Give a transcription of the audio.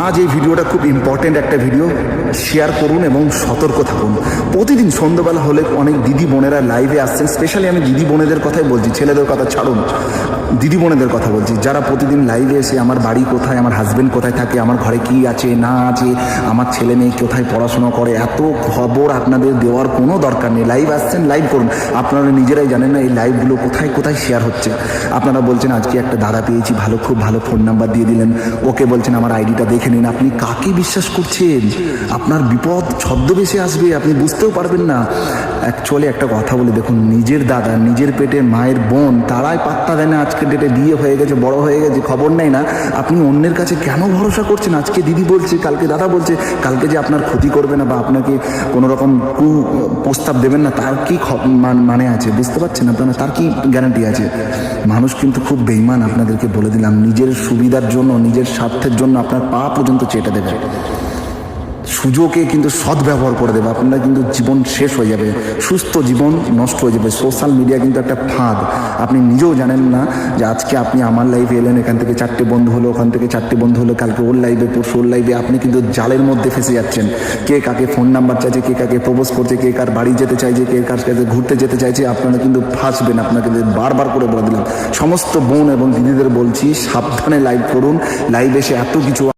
আজ এই ভিডিওটা খুব ইম্পর্টেন্ট একটা ভিডিও, শেয়ার করুন এবং সতর্ক থাকুন। প্রতিদিন সন্ধ্যাবেলা হলে অনেক দিদি বোনেরা লাইভে আসছেন, স্পেশালি আমি দিদি বোনেদের কথাই বলছি, ছেলেদের কথা ছাড়ুন, দিদি বোনেদের কথা বলছি, যারা প্রতিদিন লাইভে এসে আমার বাড়ি কোথায়, আমার হাজব্যান্ড কোথায় থাকে, আমার ঘরে কি আছে না আছে, আমার ছেলে মেয়ে কোথায় পড়াশোনা করে, এত খবর আপনাদের দেওয়ার কোনো দরকার নেই। লাইভ আসছেন, লাইভ করুন। আপনারা নিজেরাই জানেন না এই লাইভগুলো কোথায় কোথায় শেয়ার হচ্ছে। আপনারা বলছেন আজকে একটা দাদা পেয়েছি, ভালো, খুব ভালো ফোন নাম্বার দিয়ে দিলেন, ওকে বলছেন আমার আইডিটা দেখে নিন। আপনি কাকে বিশ্বাস করছেন? আপনার বিপদ ছদ্মবেশে আসবে, আপনি বুঝতেও পারবেন না। অ্যাকচুয়ালি একটা কথা বলে দেখুন, নিজের দাদা, নিজের পেটে মায়ের বোন, তারাই পাত্তা দেয় না। আজকের ডেটে বিয়ে হয়ে গেছে, বড় হয়ে গেছে, খবর নেয় না। আপনি অন্যের কাছে কেন ভরসা করছেন? আজকে দিদি বলছে, কালকে দাদা বলছে, কালকে যে আপনার ক্ষতি করবে না বা আপনাকে কোনো রকম প্রস্তাব দেবেন না, তার কি মানে আছে? বুঝতে পারছেন আপনারা? তার কি গ্যারান্টি আছে? মানুষ কিন্তু খুব বেইমান, আপনাদেরকে বলে দিলাম। নিজের সুবিধার জন্য, নিজের স্বার্থের জন্য আপনার পা পর্যন্ত চেটে দেবে, সুযোগে কিন্তু সদ্ব্যবহার করে দেবে। আপনার কিন্তু জীবন শেষ হয়ে যাবে, সুস্থ জীবন নষ্ট হয়ে যাবে। সোশ্যাল মিডিয়া কিন্তু একটা ফাঁদ, আপনি নিজেও জানেন না যে আজকে আপনি আমার লাইভে এলেন, এখান থেকে 4টে বন্ধু হলো, ওখান থেকে 4টে বন্ধু হলো, কালকে ওর লাইভে, পরশু ওর লাইভে, আপনি কিন্তু জালের মধ্যে ফেসে যাচ্ছেন। কে কাকে ফোন নাম্বার চাইছে, কে কাকে প্রপোজ করছে, কে কার বাড়ি যেতে চাইছে, কে কার কাছে ঘুরতে যেতে চাইছে, আপনারা কিন্তু ফাঁসবেন। আপনাকে বারবার করে বলে দিলাম। সমস্ত বোন এবং দিদিদের বলছি, সাবধানে লাইভ করুন। লাইভ এসে এত কিছু